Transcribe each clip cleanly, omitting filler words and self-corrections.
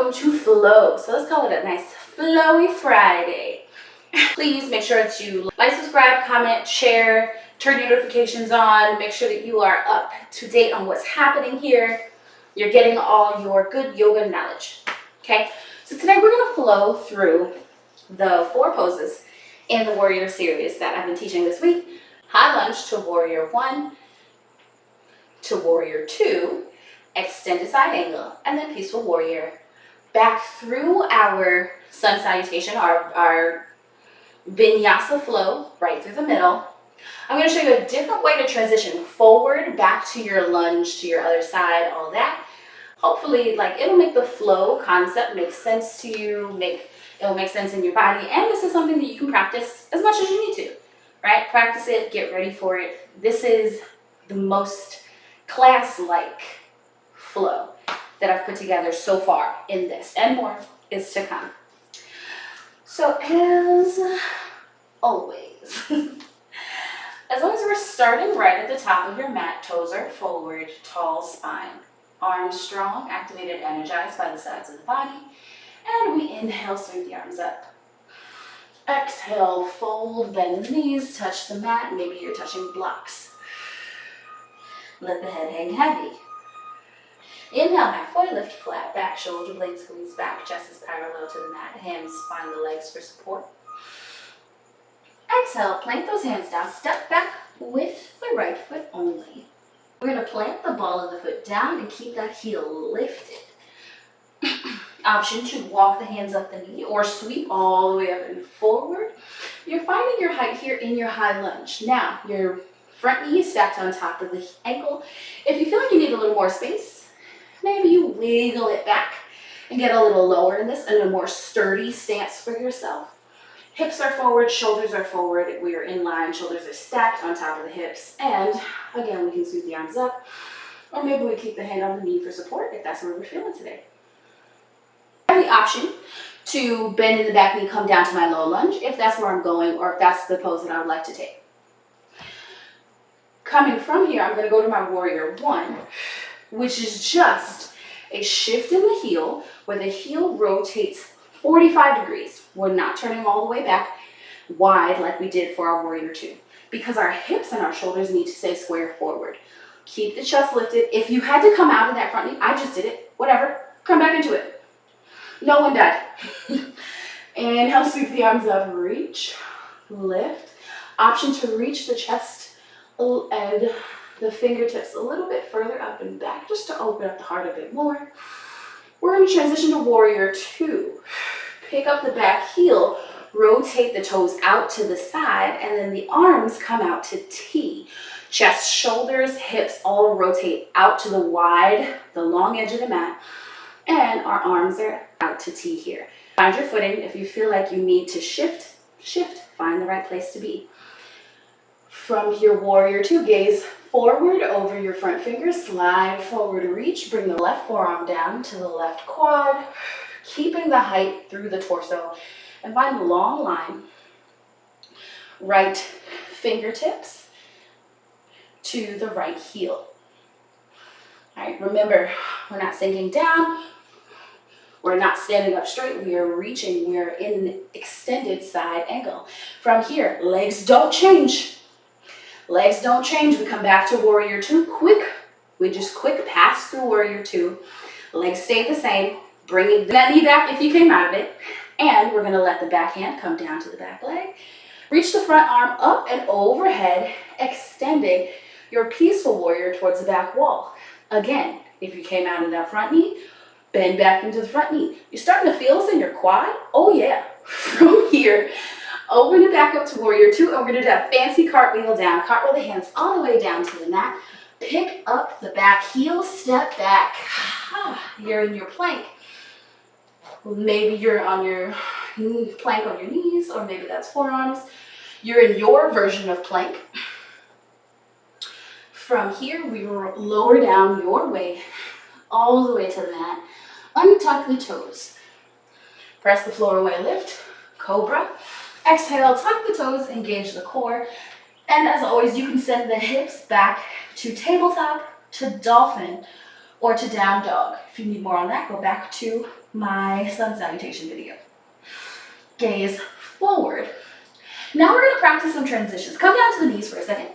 room to flow. So let's call it a nice flowy Friday. Please make sure to like, subscribe, comment, share, turn your notifications on. Make sure that you are up to date on what's happening here. You're getting all your good yoga knowledge. Okay, so today we're going to flow through the 4 poses in the warrior series that I've been teaching this week. High lunge to warrior 1, to warrior 2, extended side angle, and then peaceful warrior. Back through our sun salutation, our vinyasa flow, right through the middle. I'm going to show you a different way to transition forward, back to your lunge, to your other side, all that. Hopefully, it'll make the flow concept make sense to you, it'll make sense in your body, and this is something that you can practice as much as you need to, right? Practice it, get ready for it. This is the most class-like flow that I've put together so far in this, and more is to come. So as always, as long as we're starting right at the top of your mat, toes are forward, tall spine, arms strong, activated, energized by the sides of the body, and we inhale, sweep the arms up. Exhale, fold, bend the knees, touch the mat, maybe you're touching blocks. Let the head hang heavy. Inhale, halfway lift, flat back, shoulder blades squeeze back, chest is parallel to the mat, hands find the legs for support. Exhale, plant those hands down, step back with the right foot only. We're going to plant the ball of the foot down and keep that heel lifted. Option to walk the hands up the knee or sweep all the way up and forward. You're finding your height here in your high lunge. Now, your front knee is stacked on top of the ankle. If you feel like you need a little more space, maybe you wiggle it back and get a little lower in this and a more sturdy stance for yourself. Hips are forward, shoulders are forward. We are in line, shoulders are stacked on top of the hips. And again, we can sweep the arms up, or maybe we keep the hand on the knee for support if that's where we're feeling today. I have the option to bend in the back knee, come down to my low lunge if that's where I'm going, or if that's the pose that I would like to take. Coming from here, I'm going to go to my warrior 1, which is just a shift in the heel where the heel rotates 45 degrees. We're not turning all the way back wide like we did for our warrior 2 because our hips and our shoulders need to stay square forward. Keep the chest lifted. If you had to come out of that front knee, I just did it. Whatever. Come back into it. No one died. Inhale, sweep the arms up, reach, lift. Option to reach the chest and the fingertips a little bit further up and back just to open up the heart a bit more. We're going to transition to warrior 2. Pick up the back heel, rotate the toes out to the side, and then the arms come out to T. Chest, shoulders, hips all rotate out to the wide, the long edge of the mat, and our arms are out to T here. Find your footing. If you feel like you need to shift, find the right place to be. From your warrior 2, gaze forward over your front fingers, slide forward, reach, bring the left forearm down to the left quad, keeping the height through the torso, and find a long line. Right fingertips to the right heel. All right, remember, we're not sinking down, we're not standing up straight, we are reaching, we are in an extended side angle. From here, legs don't change. Legs don't change. We come back to warrior 2 we just quick pass through warrior 2. Legs stay the same. Bring that knee back if you came out of it. And we're going to let the back hand come down to the back leg. Reach the front arm up and overhead, extending your peaceful warrior towards the back wall. Again, if you came out of that front knee, bend back into the front knee. You're starting to feel this in your quad? Oh yeah. From here, open it back up to warrior 2, and we're going to do that fancy cartwheel down. Cartwheel the hands all the way down to the mat. Pick up the back heel, step back. You're in your plank. Maybe you're on your plank on your knees, or maybe that's forearms. You're in your version of plank. From here, we will lower down your way, all the way to the mat. Untuck the toes. Press the floor away, lift, cobra. Exhale, tuck the toes, engage the core. And as always, you can send the hips back to tabletop, to dolphin, or to down dog. If you need more on that, go back to my sun salutation video. Gaze forward. Now we're going to practice some transitions. Come down to the knees for a second.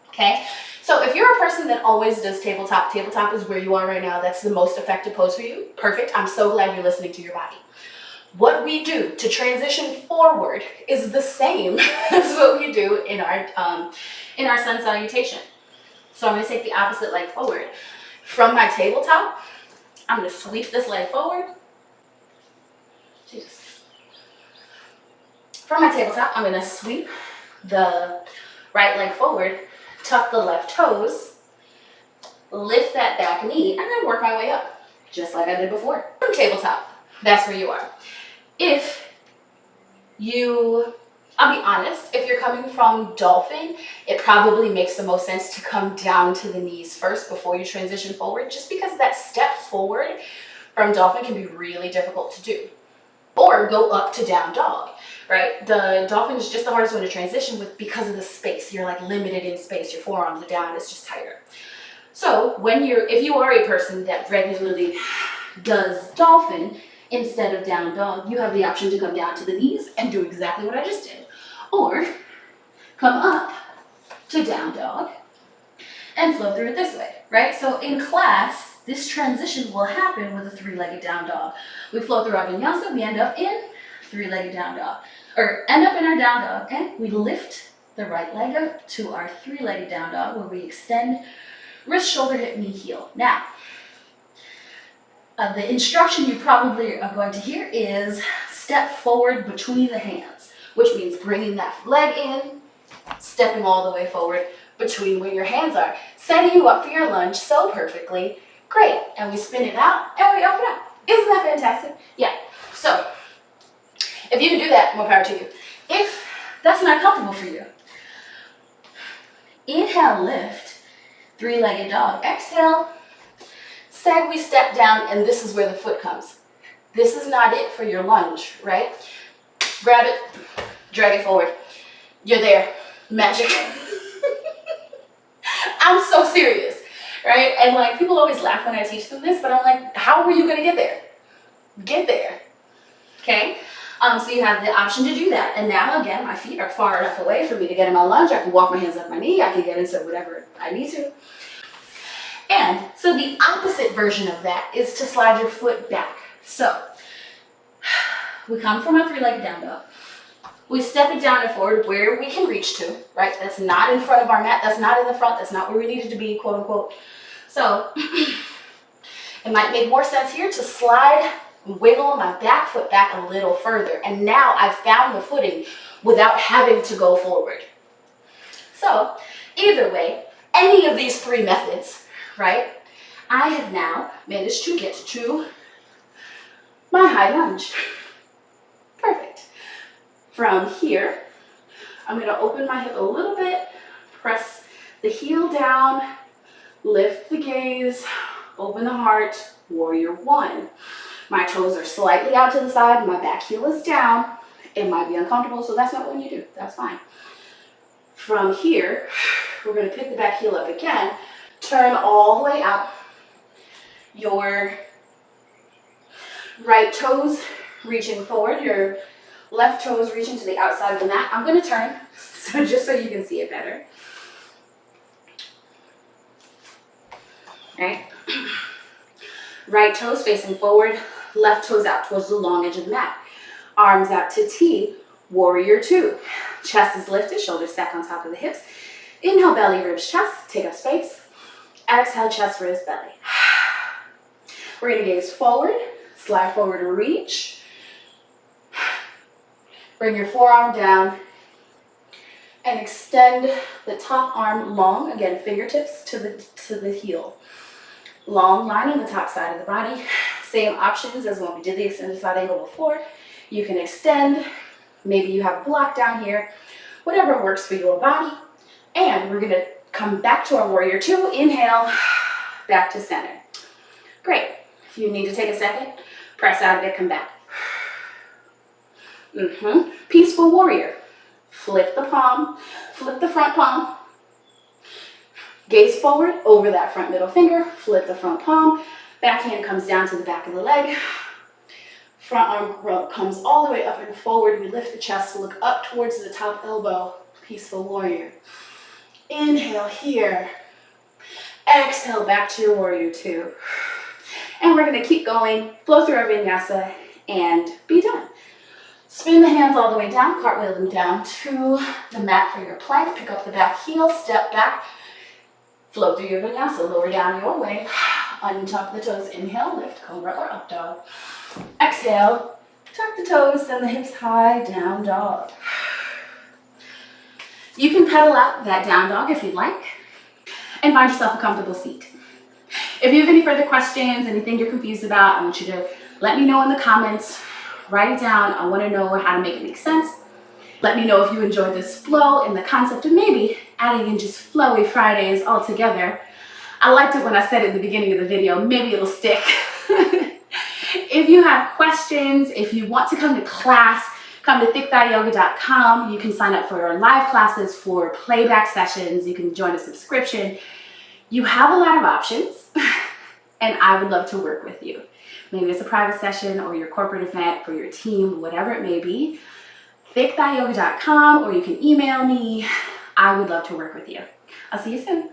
Okay, so if you're a person that always does tabletop, tabletop is where you are right now. That's the most effective pose for you. Perfect. I'm so glad you're listening to your body. What we do to transition forward is the same as what we do in our sun salutation. So I'm going to take the opposite leg forward. From my tabletop, I'm going to sweep this leg forward. Jesus. From my tabletop, I'm going to sweep the right leg forward, tuck the left toes, lift that back knee, and then work my way up, just like I did before. From tabletop, that's where you are. I'll be honest, if you're coming from dolphin, it probably makes the most sense to come down to the knees first before you transition forward, just because that step forward from dolphin can be really difficult to do. Or go up to down dog, right? The dolphin is just the hardest one to transition with because of the space. You're like limited in space. Your forearms are down. It's just tighter. So if you are a person that regularly does dolphin instead of down dog, you have the option to come down to the knees and do exactly what I just did. Or come up to down dog and flow through it this way, right? So in class, this transition will happen with a three-legged down dog. We flow through our vinyasa, we end up in three-legged down dog, or end up in our down dog, and we lift the right leg up to our three-legged down dog where we extend wrist, shoulder, hip, knee, heel. Now, the instruction you probably are going to hear is step forward between the hands, which means bringing that leg in, stepping all the way forward between where your hands are, setting you up for your lunge so perfectly. Great. And we spin it out and we open up. Isn't that fantastic? Yeah. So if you can do that, more power to you. If that's not comfortable for you, inhale, lift, three-legged dog. Exhale, sag, we step down, and this is where the foot comes. This is not it for your lunge, right? Grab it, drag it forward. You're there. Magic. I'm so serious, right? And like people always laugh when I teach them this, but I'm like, how are you gonna get there? Get there, okay? So you have the option to do that. And now again, my feet are far enough away for me to get in my lunge. I can walk my hands up my knee. I can get into whatever I need to. And so the opposite version of that is to slide your foot back. So we come from a three-legged down dog. We step it down and forward where we can reach to, right? That's not in front of our mat. That's not in the front. That's not where we needed to be, quote unquote. So it might make more sense here to slide, wiggle my back foot back a little further. And now I've found the footing without having to go forward. So either way, any of these three methods, right? I have now managed to get to my high lunge. Perfect. From here, I'm going to open my hip a little bit, press the heel down, lift the gaze, open the heart, warrior one. My toes are slightly out to the side, my back heel is down. It might be uncomfortable, so that's not what you do. That's fine. From here, we're going to pick the back heel up again, turn all the way out. Your right toes reaching forward, your left toes reaching to the outside of the mat. I'm going to turn, so just so you can see it better. Right? Right toes facing forward, left toes out towards the long edge of the mat. Arms out to T, warrior two. Chest is lifted, shoulders stacked on top of the hips. Inhale, belly, ribs, chest, take up space. Exhale, chest, ribs, belly. We're going to gaze forward, slide forward, reach. Bring your forearm down and extend the top arm long. Again, fingertips to the heel. Long line on the top side of the body. Same options as when we did the extended side angle before. You can extend. Maybe you have a block down here. Whatever works for your body. And we're going to come back to our warrior two. Inhale, back to center. Great. If you need to take a second, press out of it, come back. Peaceful warrior. Flip the palm, flip the front palm. Gaze forward over that front middle finger, flip the front palm, Back hand comes down to the back of the leg. Front arm comes all the way up and forward. We lift the chest, look up towards the top elbow. Peaceful warrior. Inhale here. Exhale back to your warrior two. And we're going to keep going, flow through our vinyasa, and be done. Spin the hands all the way down, cartwheel them down to the mat for your plank. Pick up the back heel, step back, flow through your vinyasa, lower down your way. Untop the toes, inhale, lift, cobra or up dog. Exhale, tuck the toes, send the hips high, down dog. You can pedal out that down dog if you'd like, and find yourself a comfortable seat. If you have any further questions, anything you're confused about, I want you to let me know in the comments. Write it down. I want to know how to make it make sense. Let me know if you enjoyed this flow and the concept of maybe adding in just flowy Fridays all together. I liked it when I said it at the beginning of the video. Maybe it'll stick. If you have questions, if you want to come to class, come to thickthighyoga.com. You can sign up for our live classes, for playback sessions. You can join a subscription. You have a lot of options, and I would love to work with you. Maybe it's a private session or your corporate event for your team, whatever it may be. thickthighyoga.com, or you can email me. I would love to work with you. I'll see you soon.